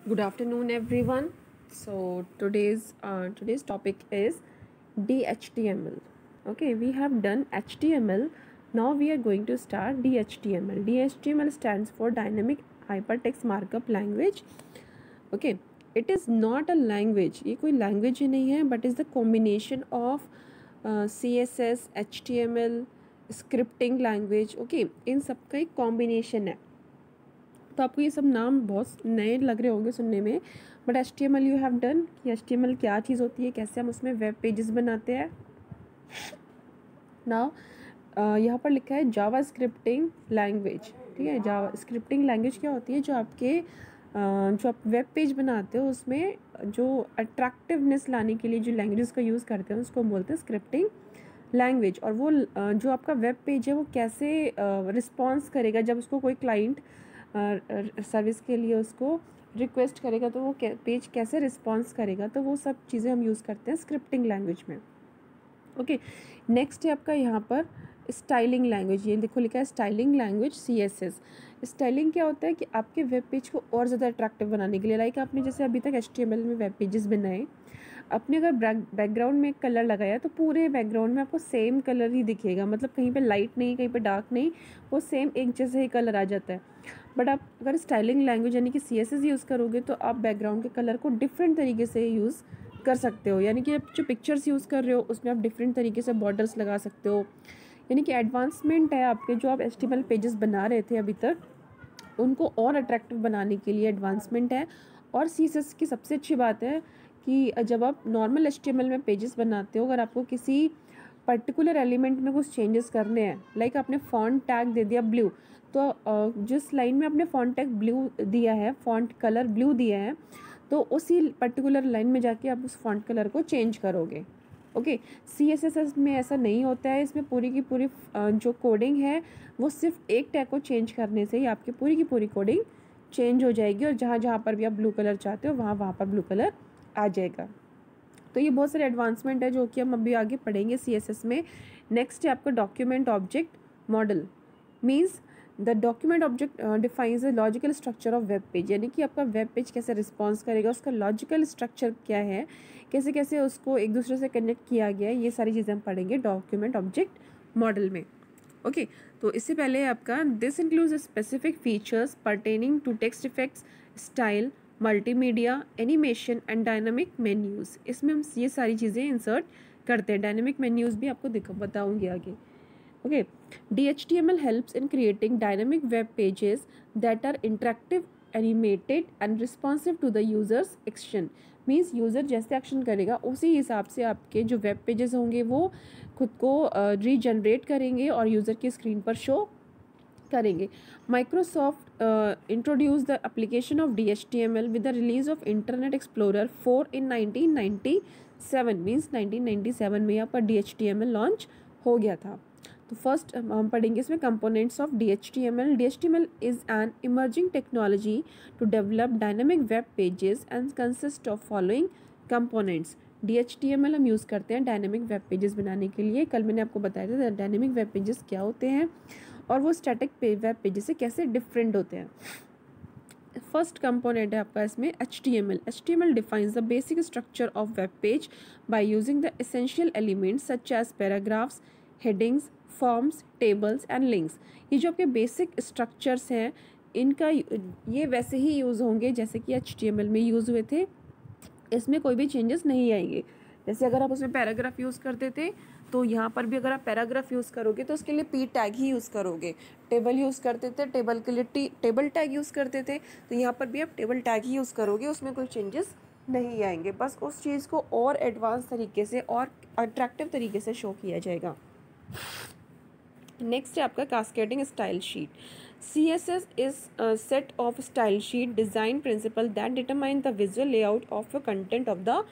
Good afternoon, everyone. So today's topic is DHTML. Okay, we have done HTML. Now we are going to start DHTML. DHTML stands for Dynamic Hypertext Markup Language. Okay, it is not a language. ये कोई language ही नहीं है, but is the combination of CSS, HTML, scripting language. Okay, इन सब का एक combination है. तो आपको ये सब नाम बहुत नए लग रहे होंगे सुनने में, but HTML you have done कि HTML क्या चीज़ होती है, कैसे हम उसमें वेब पेजेस बनाते हैं. नाउ यहाँ पर लिखा है जावा स्क्रिप्टिंग लैंग्वेज. ठीक है, जावा स्क्रिप्टिंग लैंग्वेज क्या होती है? जो आप वेब पेज बनाते हो उसमें जो अट्रैक्टिवनेस लाने के लिए जो लैंग्वेज का यूज़ करते हैं उसको हम बोलते हैं स्क्रिप्टिंग लैंग्वेज. और वो जो आपका वेब पेज है वो कैसे रिस्पॉन्स करेगा जब उसको कोई क्लाइंट सर्विस के लिए उसको रिक्वेस्ट करेगा, तो वो पेज कैसे रिस्पॉन्स करेगा, तो वो सब चीज़ें हम यूज़ करते हैं स्क्रिप्टिंग लैंग्वेज में. ओके, नेक्स्ट है आपका यहाँ पर स्टाइलिंग लैंग्वेज. ये देखो लिखा है स्टाइलिंग लैंग्वेज CSS. स्टाइलिंग क्या होता है कि आपके वेब पेज को और ज़्यादा अट्रैक्टिव बनाने के लिए, लाइक आपने जैसे अभी तक HTML में वेब पेजेस बनाए, आपने अगर बैकग्राउंड में एक कलर लगाया तो पूरे बैकग्राउंड में आपको सेम कलर ही दिखेगा. मतलब कहीं पे लाइट नहीं, कहीं पे डार्क नहीं, वो सेम एक जैसे ही कलर आ जाता है. बट आप अगर स्टाइलिंग लैंग्वेज यानी कि CSS यूज़ करोगे तो आप बैकग्राउंड के कलर को डिफरेंट तरीके से यूज़ कर सकते हो. यानी कि आप जो पिक्चर्स यूज़ कर रहे हो उसमें आप डिफरेंट तरीके से बॉर्डर्स लगा सकते हो. यानी कि एडवांसमेंट है आपके जो आप HTML पेजेस बना रहे थे अभी तक, उनको और अट्रैक्टिव बनाने के लिए एडवांसमेंट है. और CSS की सबसे अच्छी बात है कि जब आप नॉर्मल HTML में पेजेस बनाते हो, अगर आपको किसी पर्टिकुलर एलिमेंट में कुछ चेंजेस करने हैं, लाइक आपने फॉन्ट टैग दे दिया ब्लू, तो जिस लाइन में आपने फॉन्ट टैग ब्लू दिया है, फॉन्ट कलर ब्लू दिया है, तो उसी पर्टिकुलर लाइन में जाके आप उस फॉन्ट कलर को चेंज करोगे. ओके, CSS में ऐसा नहीं होता है. इसमें पूरी की पूरी जो कोडिंग है वो सिर्फ एक टैग को चेंज करने से ही आपकी पूरी की पूरी कोडिंग चेंज हो जाएगी, और जहाँ जहाँ पर भी आप ब्लू कलर चाहते हो वहाँ पर ब्लू कलर आ जाएगा. तो ये बहुत सारे एडवांसमेंट है जो कि हम अभी आगे पढ़ेंगे CSS में. नेक्स्ट है आपका document object model. Means the document object defines the logical structure of web page. यानी कि आपका वेब पेज कैसे रिस्पॉन्स करेगा, उसका लॉजिकल स्ट्रक्चर क्या है, कैसे कैसे उसको एक दूसरे से कनेक्ट किया गया है, ये सारी चीज़ें हम पढ़ेंगे डॉक्यूमेंट ऑब्जेक्ट मॉडल में. ओके, तो इससे पहले आपका this includes specific features pertaining to text effects, style, multimedia, animation and dynamic menus. इसमें हम ये सारी चीज़ें इंसर्ट करते हैं. डायनामिक मेन्यूज़ भी आपको बताऊंगी आगे. Okay, DHTML helps in creating dynamic web pages that are interactive, animated and responsive to the user's action. Means user जैसे एक्शन करेगा उसी हिसाब से आपके जो वेब पेजेस होंगे वो खुद को रीजनरेट करेंगे और यूज़र की स्क्रीन पर शो करेंगे. Microsoft introduce the application of DHTML with the release of internet explorer 4 in 1997. Means 1997 में यहाँ पर DHTML लॉन्च हो गया था. तो फर्स्ट हम पढ़ेंगे इसमें components of DHTML. DHTML is an emerging technology to develop dynamic web pages and consist of following components. DHTML हम यूज़ करते हैं डायनामिक वेब पेजेस बनाने के लिए. कल मैंने आपको बताया था डायनामिक वेब पेजेस क्या होते हैं और वो स्टैटिक वेब पेजेस से कैसे डिफरेंट होते हैं. फर्स्ट कंपोनेंट है आपका इसमें HTML. HTML defines the basic structure of web page by using the essential elements such as paragraphs, headings, forms, tables and links. ये जो आपके बेसिक स्ट्रक्चर्स हैं इनका ये वैसे ही यूज़ होंगे जैसे कि HTML में यूज़ हुए थे. इसमें कोई भी चेंजेस नहीं आएंगे. जैसे अगर आप उसमें पैराग्राफ यूज़ करते थे तो यहाँ पर भी अगर आप पैराग्राफ यूज़ करोगे तो उसके लिए P टैग ही यूज़ करोगे. टेबल यूज़ करते थे, टेबल के लिए टेबल टैग यूज़ करते थे, तो यहाँ पर भी आप टेबल टैग ही यूज़ करोगे. उसमें कोई चेंजेस नहीं आएंगे. बस उस चीज़ को और एडवांस तरीके से और अट्रैक्टिव तरीके से शो किया जाएगा. नेक्स्ट है आपका cascading style sheet. CSS is set of style sheet design principal that determine the visual layout of the content of the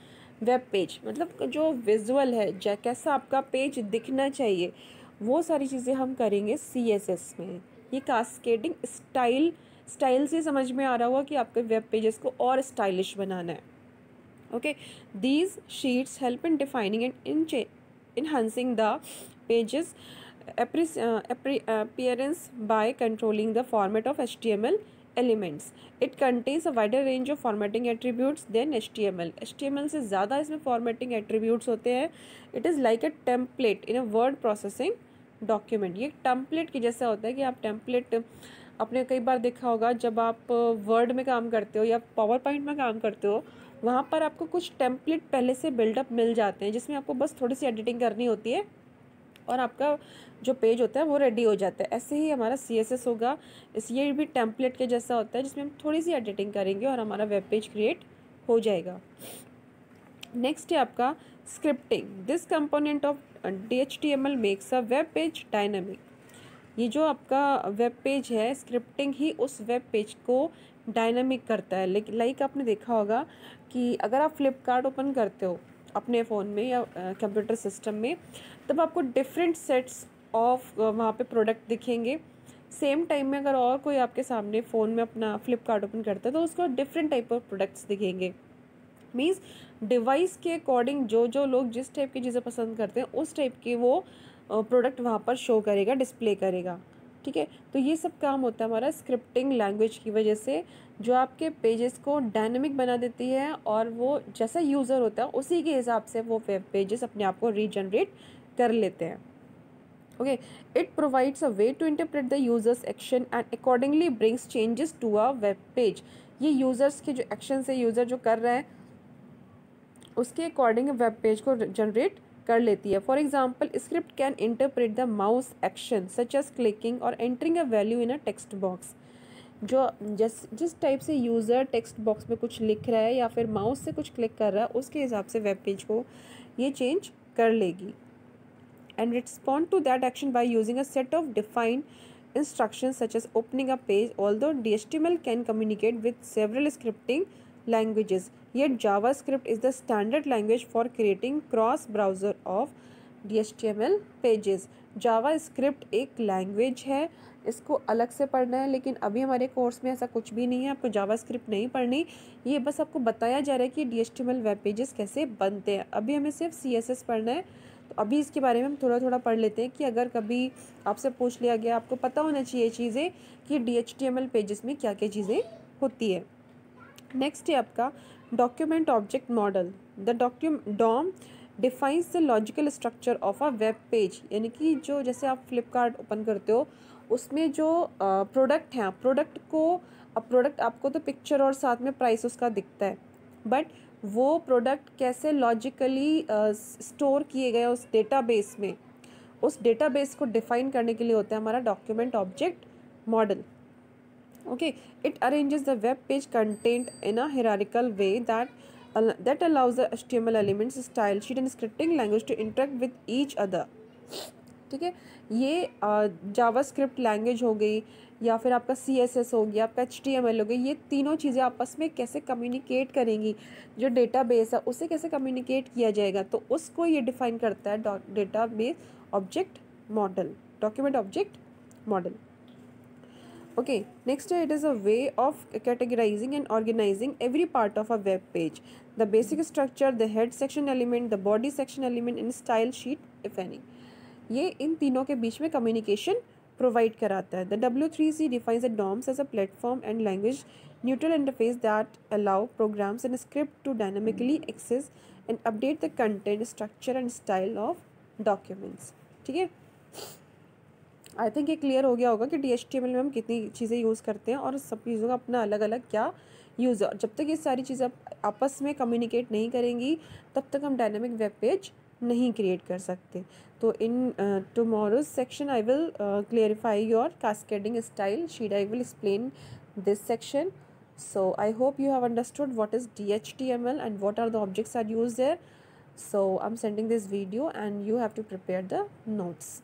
web page. मतलब जो विजुअल है, कैसा आपका पेज दिखना चाहिए, वो सारी चीज़ें हम करेंगे CSS में. ये कास्केडिंग स्टाइल से समझ में आ रहा होगा कि आपके वेब पेजेस को और स्टाइलिश बनाना है. Okay, these sheets help in defining and enhancing the pages appearance by controlling the format of HTML elements. It contains a wider range of formatting attributes than HTML. HTML से ज़्यादा इसमें formatting attributes होते हैं. It is like a template in a word processing document. ये template की जैसा होता है कि आप template आपने कई बार देखा होगा जब आप वर्ड में काम करते हो या पावर पॉइंट में काम करते हो, वहाँ पर आपको कुछ टेम्पलेट पहले से बिल्डअप मिल जाते हैं जिसमें आपको बस थोड़ी सी एडिटिंग करनी होती है और आपका जो पेज होता है वो रेडी हो जाता है. ऐसे ही हमारा CSS होगा. ये भी टेम्पलेट के जैसा होता है जिसमें हम थोड़ी सी एडिटिंग करेंगे और हमारा वेब पेज क्रिएट हो जाएगा. नेक्स्ट है आपका scripting. This component of DHTML makes a web page dynamic. ये जो आपका वेब पेज है, स्क्रिप्टिंग ही उस वेब पेज को डायनामिक करता है. लाइक आपने देखा होगा कि अगर आप फ्लिपकार्ट ओपन करते हो अपने फ़ोन में या कंप्यूटर सिस्टम में, तब आपको डिफरेंट सेट्स ऑफ वहाँ पे प्रोडक्ट दिखेंगे. सेम टाइम में अगर और कोई आपके सामने फ़ोन में अपना फ्लिपकार्ट ओपन करता है तो उसको डिफरेंट टाइप ऑफ प्रोडक्ट्स दिखेंगे. मीन्स डिवाइस के अकॉर्डिंग जो लोग जिस टाइप की चीज़ें पसंद करते हैं उस टाइप की वो प्रोडक्ट वहाँ पर शो करेगा, डिस्प्ले करेगा. ठीक है, तो ये सब काम होता है हमारा स्क्रिप्टिंग लैंग्वेज की वजह से, जो आपके पेजेस को डायनेमिक बना देती है और वो जैसा यूज़र होता है उसी के हिसाब से वो वेब पेजेस अपने आप को रीजनरेट कर लेते हैं. Okay, it provides a way to interpret the users action and accordingly brings changes to a web page. ये यूज़र्स के जो एक्शन है, यूज़र जो कर रहा है उसके अकॉर्डिंग वेब पेज को जनरेट कर लेती है. For example, script can interpret the mouse action such as clicking और entering a value in a text box. जो जिस टाइप से यूज़र टेक्स्ट बॉक्स में कुछ लिख रहा है या फिर माउस से कुछ क्लिक कर रहा है उसके हिसाब से वेब पेज को ये चेंज कर लेगी. And respond to that action by using a set of defined instructions such as opening a page. Although DHTML can communicate with several scripting languages, yet JavaScript is the standard language for creating cross browser of DHTML pages. JavaScript एक language है, इसको अलग से पढ़ना है, लेकिन अभी हमारे कोर्स में ऐसा कुछ भी नहीं है. आपको JavaScript नहीं पढ़नी, ये बस आपको बताया जा रहा है कि DHTML वेब पेजेस कैसे बनते हैं. अभी हमें सिर्फ CSS पढ़ना है. तो अभी इसके बारे में हम थोड़ा थोड़ा पढ़ लेते हैं कि अगर कभी आपसे पूछ लिया गया, आपको पता होना चाहिए चीज़ें कि DHTML पेजेस में क्या क्या चीज़ें होती है. नेक्स्ट है आपका document object model. The DOM defines the logical structure of a web page. यानी कि जो जैसे आप फ्लिपकार्ट ओपन करते हो उसमें जो प्रोडक्ट हैं, प्रोडक्ट आपको तो पिक्चर और साथ में प्राइस उसका दिखता है, बट वो प्रोडक्ट कैसे लॉजिकली स्टोर किए गए उस डेटाबेस में, उस डेटाबेस को डिफाइन करने के लिए होता है हमारा document object model. Okay, it arranges the web page content in a hierarchical way that allows the HTML elements, style sheet and scripting language to interact with each other. ठीक है, ये जावास्क्रिप्ट लैंग्वेज हो गई या फिर आपका CSS हो गया, आपका HTML हो गई, ये तीनों चीज़ें आपस में कैसे कम्युनिकेट करेंगी, जो डेटाबेस है उसे कैसे कम्युनिकेट किया जाएगा, तो उसको ये डिफाइन करता है database object model, document object model. Okay, next it is a way of categorizing and organizing every part of a web page. The basic structure, the head section element, the body section element and style sheet if any. ये इन तीनों के बीच में communication provide कराता है. The W3C defines the DOMs as a platform and language neutral interface that allow programs and script to dynamically access and update the content, structure and style of documents. ठीक है, I think ये clear हो गया होगा कि DHTML में हम कितनी चीज़ें यूज़ करते हैं और सब चीज़ों का अपना अलग अलग क्या यूज़ है. और जब तक ये सारी चीज़ें आपस में कम्युनिकेट नहीं करेंगी तब तक हम डायनामिक वेब पेज नहीं क्रिएट कर सकते. तो in tomorrow's section I will clarify your cascading style sheet. I will explain this section. So I hope you have understood what is DHTML and what are the objects are used there. So I'm sending this video and you have to prepare the notes.